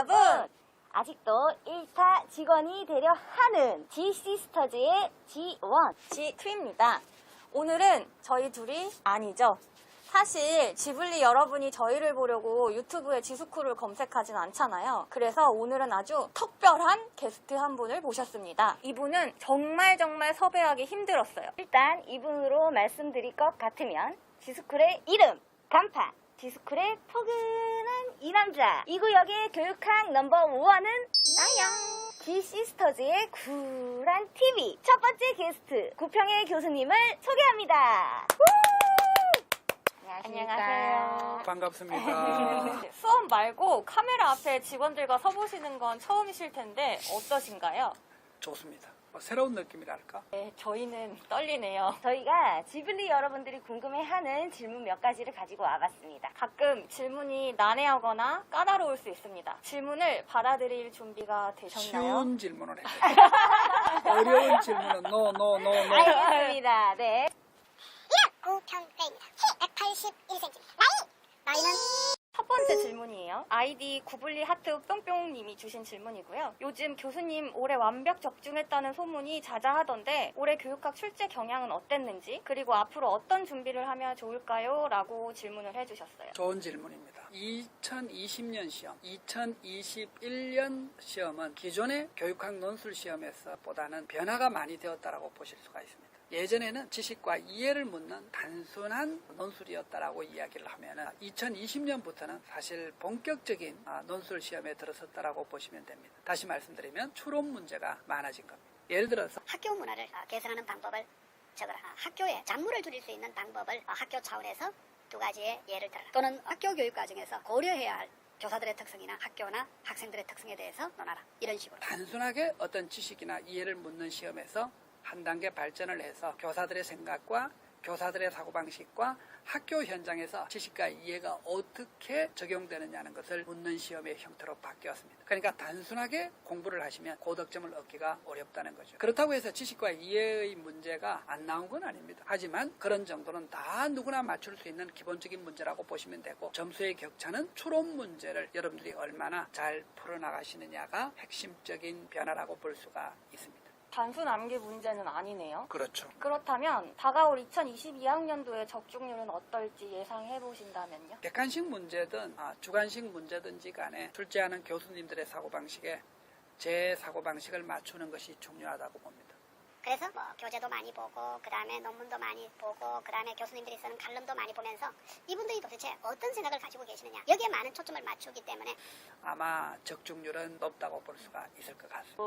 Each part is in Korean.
여러분! 아직도 1타 직원이 되려 하는 G시스터즈의 G1, G2입니다. 오늘은 저희 둘이 아니죠. 사실 지블리 여러분이 저희를 보려고 유튜브에 지수쿠를 검색하진 않잖아요. 그래서 오늘은 아주 특별한 게스트 한 분을 모셨습니다. 이분은 정말 섭외하기 힘들었어요. 일단 이분으로 말씀드릴 것 같으면 지수쿨의 이름, 간판, 지수쿨의 포근한 이 남자, 이 구역의 교육학 넘버1은 나영. G시스터즈의 쿨한 TV 첫 번째 게스트 구평의 교수님을 소개합니다. 안녕하세요. 반갑습니다. 수업 말고 카메라 앞에 직원들과 서보시는 건 처음이실 텐데 어떠신가요? 좋습니다. 새로운 느낌이랄까? 네, 저희는 떨리네요. 저희가 지블리 여러분들이 궁금해하는 질문 몇 가지를 가지고 와봤습니다. 가끔 질문이 난해하거나 까다로울 수 있습니다. 질문을 받아들일 준비가 되셨나요? 쉬운 질문을 해요. 어려운 질문은 no. 알겠습니다. 네. 구평대입니다. 키 181cm. 나이는 첫 번째 질문이에요. 아이디 구블리 하트 뿅뿅님이 주신 질문이고요. 요즘 교수님 올해 완벽 적중했다는 소문이 자자하던데 올해 교육학 출제 경향은 어땠는지 그리고 앞으로 어떤 준비를 하면 좋을까요? 라고 질문을 해주셨어요. 좋은 질문입니다. 2020년 시험, 2021년 시험은 기존의 교육학 논술 시험에서 보다는 변화가 많이 되었다고 보실 수가 있습니다. 예전에는 지식과 이해를 묻는 단순한 논술이었다라고 이야기를 하면은 2020년부터는 사실 본격적인 논술 시험에 들어섰다라고 보시면 됩니다. 다시 말씀드리면 추론 문제가 많아진 겁니다. 예를 들어서 학교 문화를 개선하는 방법을 적어라. 학교에 잡무를 줄일 수 있는 방법을 학교 차원에서 두 가지의 예를 들어라. 또는 학교 교육 과정에서 고려해야 할 교사들의 특성이나 학교나 학생들의 특성에 대해서 논하라. 이런 식으로. 단순하게 어떤 지식이나 이해를 묻는 시험에서 한 단계 발전을 해서 교사들의 생각과 교사들의 사고방식과 학교 현장에서 지식과 이해가 어떻게 적용되느냐는 것을 묻는 시험의 형태로 바뀌었습니다. 그러니까 단순하게 공부를 하시면 고득점을 얻기가 어렵다는 거죠. 그렇다고 해서 지식과 이해의 문제가 안 나온 건 아닙니다. 하지만 그런 정도는 다 누구나 맞출 수 있는 기본적인 문제라고 보시면 되고 점수의 격차는 추론 문제를 여러분들이 얼마나 잘 풀어나가시느냐가 핵심적인 변화라고 볼 수가 있습니다. 단순 암기 문제는 아니네요. 그렇죠. 그렇다면 다가올 2022학년도의 적중률은 어떨지 예상해 보신다면요? 객관식 문제든 주관식 문제든지 간에 출제하는 교수님들의 사고방식에 제 사고방식을 맞추는 것이 중요하다고 봅니다. 그래서 교재도 많이 보고 그다음에 논문도 많이 보고 그다음에 교수님들이 쓰는 칼럼도 많이 보면서 이분들이 도대체 어떤 생각을 가지고 계시느냐 여기에 많은 초점을 맞추기 때문에 아마 적중률은 높다고 볼 수가 있을 것 같습니다.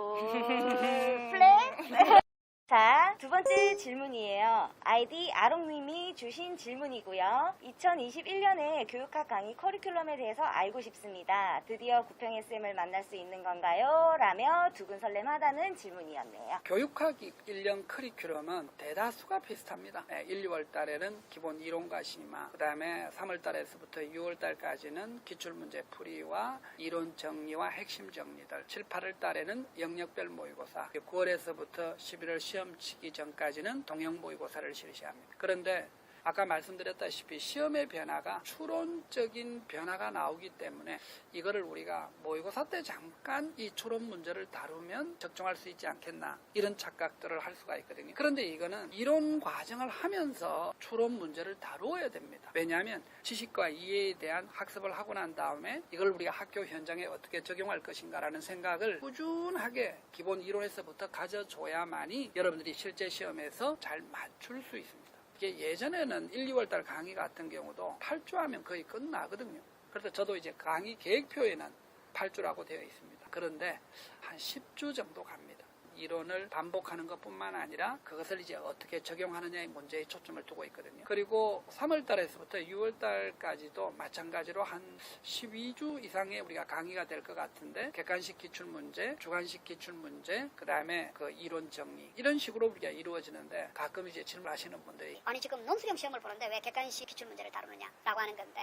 플레이? 자, 두 번째 질문이에요. 아이디 아롱님이 주신 질문이고요. 2021년에 교육학 강의 커리큘럼에 대해서 알고 싶습니다. 드디어 구평의 쌤을 만날 수 있는 건가요? 라며 두근설렘하다는 질문이었네요. 교육학 1년 커리큘럼은 대다수가 비슷합니다. 1, 2월 달에는 기본 이론과 심화, 그 다음에 3월 달에서부터 6월 달까지는 기출문제 풀이와 이론 정리와 핵심 정리들, 7, 8월 달에는 영역별 모의고사, 9월에서부터 11월 시험 치기 전까지는 동형 모의고사를 실시합니다. 그런데 아까 말씀드렸다시피 시험의 변화가 추론적인 변화가 나오기 때문에 이거를 우리가 모의고사 때 잠깐 이 추론 문제를 다루면 적중할 수 있지 않겠나 이런 착각들을 할 수가 있거든요. 그런데 이거는 이론 과정을 하면서 추론 문제를 다루어야 됩니다. 왜냐하면 지식과 이해에 대한 학습을 하고 난 다음에 이걸 우리가 학교 현장에 어떻게 적용할 것인가라는 생각을 꾸준하게 기본 이론에서부터 가져줘야만이 여러분들이 실제 시험에서 잘 맞출 수 있습니다. 이게 예전에는 1, 2월 달 강의 같은 경우도 8주 하면 거의 끝나거든요. 그래서 저도 이제 강의 계획표에는 8주라고 되어 있습니다. 그런데 한 10주 정도 갑니다. 이론을 반복하는 것뿐만 아니라 그것을 이제 어떻게 적용하느냐의 문제에 초점을 두고 있거든요. 그리고 3월 달에서부터 6월 달까지도 마찬가지로 한 12주 이상의 우리가 강의가 될 것 같은데 객관식 기출문제, 주관식 기출문제, 그 다음에 그 이론 정리 이런 식으로 우리가 이루어지는데 가끔 이제 질문하시는 분들이 아니 지금 논술형 시험을 보는데 왜 객관식 기출문제를 다루느냐라고 하는 건데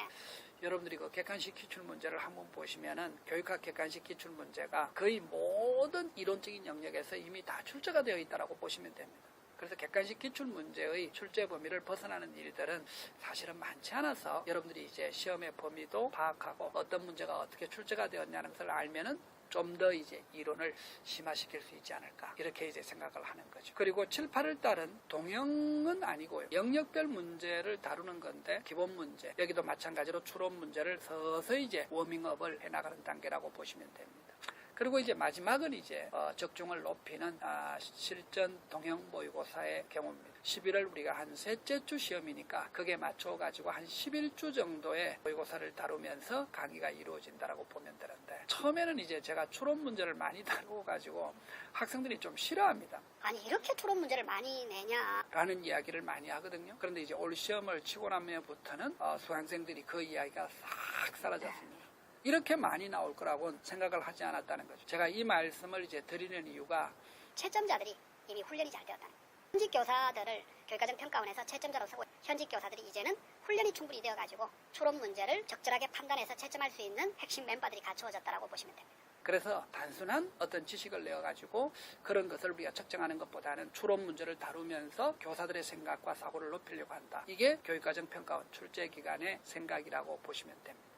여러분들이 그 객관식 기출문제를 한번 보시면은 교육학 객관식 기출문제가 거의 모든 이론적인 영역에서 이미 다 출제가 되어 있다고 보시면 됩니다. 그래서 객관식 기출 문제의 출제 범위를 벗어나는 일들은 사실은 많지 않아서 여러분들이 이제 시험의 범위도 파악하고 어떤 문제가 어떻게 출제가 되었냐는 것을 알면은 좀 더 이제 이론을 심화시킬 수 있지 않을까 이렇게 이제 생각을 하는 거죠. 그리고 7, 8월 달은 동형은 아니고요. 영역별 문제를 다루는 건데 기본 문제 여기도 마찬가지로 추론 문제를 서서히 이제 워밍업을 해나가는 단계라고 보시면 됩니다. 그리고 이제 마지막은 이제 적중을 높이는 실전 동형 모의고사의 경우입니다. 11월 우리가 한 셋째 주 시험이니까 그게 맞춰가지고 한 11주 정도의 모의고사를 다루면서 강의가 이루어진다라고 보면 되는데 처음에는 이제 제가 추론 문제를 많이 다루고 가지고 학생들이 좀 싫어합니다. 아니 이렇게 추론 문제를 많이 내냐. 라는 이야기를 많이 하거든요. 그런데 이제 올 시험을 치고 나면부터는 수강생들이 그 이야기가 싹 사라졌습니다. 이렇게 많이 나올 거라고는 생각을 하지 않았다는 거죠. 제가 이 말씀을 이제 드리는 이유가 채점자들이 이미 훈련이 잘 되었다는 거예요. 현직 교사들을 교육과정 평가원에서 채점자로 쓰고 현직 교사들이 이제는 훈련이 충분히 되어가지고 추론 문제를 적절하게 판단해서 채점할 수 있는 핵심 멤버들이 갖추어졌다고 보시면 됩니다. 그래서 단순한 어떤 지식을 내어가지고 그런 것을 우리가 측정하는 것보다는 추론 문제를 다루면서 교사들의 생각과 사고를 높이려고 한다. 이게 교육과정 평가원 출제 기간의 생각이라고 보시면 됩니다.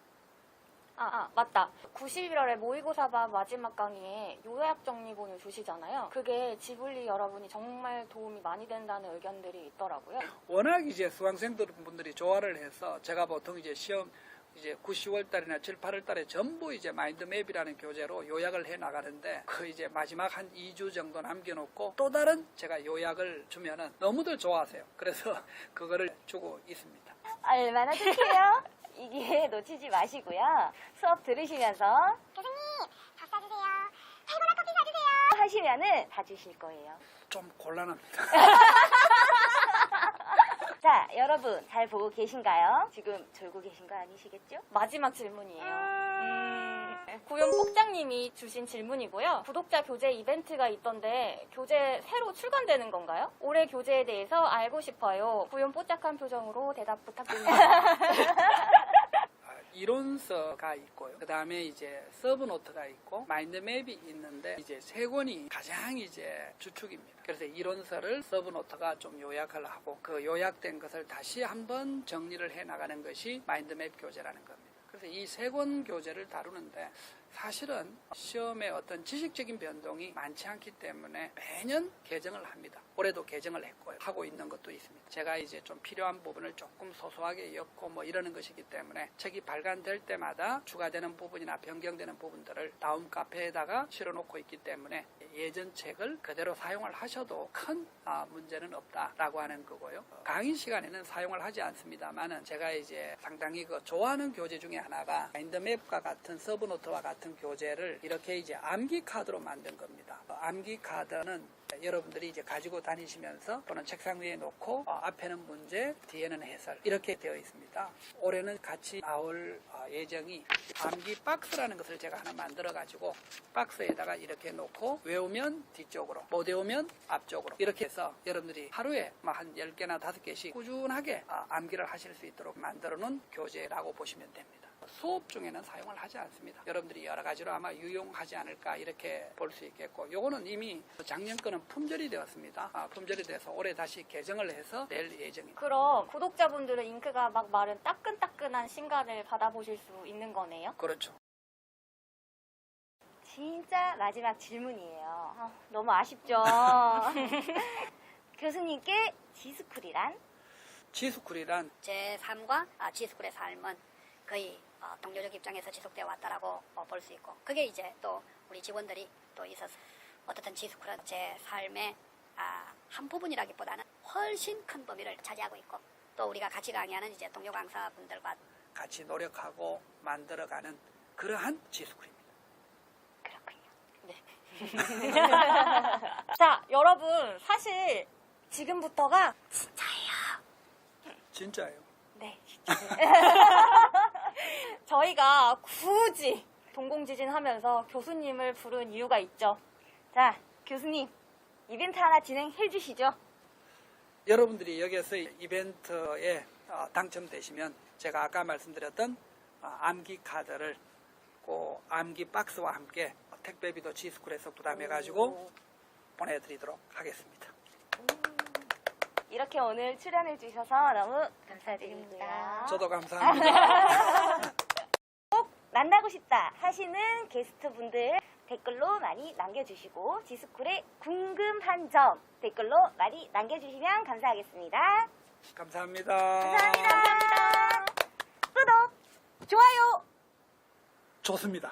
맞다. 91월에 모의고사반 마지막 강의에 요약 정리본을 주시잖아요. 그게 지불리 여러분이 정말 도움이 많이 된다는 의견들이 있더라고요. 워낙 이제 수강생분들이 좋아를 해서 제가 보통 이제 시험 이제 9, 10월 달이나 7, 8월 달에 전부 이제 마인드맵이라는 교재로 요약을 해 나가는데 그 이제 마지막 한 2주 정도 남겨놓고 또 다른 제가 요약을 주면은 너무들 좋아하세요. 그래서 그거를 주고 있습니다. 얼마나 좋게요? 이게 놓치지 마시고요. 수업 들으시면서 교수님 밥 사주세요. 달고나 커피 사주세요. 하시면은 다 주실 거예요. 좀 곤란합니다. 자, 여러분 잘 보고 계신가요? 지금 졸고 계신 거 아니시겠죠? 마지막 질문이에요. 구연 꼭장님이 주신 질문이고요. 구독자 교재 이벤트가 있던데 교재 새로 출간되는 건가요? 올해 교재에 대해서 알고 싶어요. 구연 뽀짝한 표정으로 대답 부탁드립니다. 이론서가 있고요. 그 다음에 이제 서브노트가 있고 마인드맵이 있는데 이제 세 권이 가장 이제 주축입니다. 그래서 이론서를 서브노트가 좀 요약을 하고 그 요약된 것을 다시 한번 정리를 해 나가는 것이 마인드맵 교재라는 겁니다. 그래서 이 세 권 교재를 다루는데 사실은 시험에 어떤 지식적인 변동이 많지 않기 때문에 매년 개정을 합니다. 올해도 개정을 했고요. 하고 있는 것도 있습니다. 제가 이제 좀 필요한 부분을 조금 소소하게 엮고 뭐 이러는 것이기 때문에 책이 발간될 때마다 추가되는 부분이나 변경되는 부분들을 다음 카페에다가 실어놓고 있기 때문에 예전 책을 그대로 사용을 하셔도 큰 문제는 없다라고 하는 거고요. 강의 시간에는 사용을 하지 않습니다만은 제가 이제 상당히 좋아하는 교재 중에 하나가 마인드맵과 같은 서브노트와 같은 교재를 이렇게 이제 암기 카드로 만든 겁니다. 암기 카드는 여러분들이 이제 가지고 다니시면서 또는 책상 위에 놓고 앞에는 문제, 뒤에는 해설 이렇게 되어 있습니다. 올해는 같이 나올 예정이 암기 박스라는 것을 제가 하나 만들어 가지고 박스에다가 이렇게 놓고 외우면 뒤쪽으로 못 외우면 앞쪽으로 이렇게 해서 여러분들이 하루에 한 10개나 5개씩 꾸준하게 암기를 하실 수 있도록 만들어 놓은 교재라고 보시면 됩니다. 수업 중에는 사용을 하지 않습니다. 여러분들이 여러 가지로 아마 유용하지 않을까 이렇게 볼 수 있겠고 요거는 이미 작년 거는 품절이 되었습니다. 품절이 돼서 올해 다시 개정을 해서 낼 예정입니다. 그럼 구독자분들은 잉크가 막 마른 따끈따끈한 신간을 받아보실 수 있는 거네요? 그렇죠. 진짜 마지막 질문이에요. 너무 아쉽죠? 교수님께 지스쿨이란? 지스쿨이란 제3과 G스쿨의 삶은 거의 동료적 입장에서 지속되어 왔다라고 볼 수 있고 그게 이제 또 우리 직원들이 또 있어서 어떻든 G스쿨은 제 삶의 한 부분이라기보다는 훨씬 큰 범위를 차지하고 있고 또 우리가 같이 강의하는 이제 동료 강사분들과 같이 노력하고 만들어가는 그러한 지스쿨입니다. 그렇군요. 네. 자, 여러분 사실 지금부터가 진짜예요. 진짜예요. 네, 진짜. 저희가 굳이 동공지진 하면서 교수님을 부른 이유가 있죠. 자, 교수님 이벤트 하나 진행해 주시죠. 여러분들이 여기에서 이벤트에 당첨되시면 제가 아까 말씀드렸던 암기 카드를 그 암기 박스와 함께 택배비도 지스쿨에서 부담해가지고 보내드리도록 하겠습니다. 이렇게 오늘 출연해 주셔서 너무 감사드립니다. 저도 감사합니다. 꼭 만나고 싶다 하시는 게스트분들 댓글로 많이 남겨주시고 지스쿨에 궁금한 점 댓글로 많이 남겨주시면 감사하겠습니다. 감사합니다. 감사합니다. 구독, 좋아요. 좋습니다.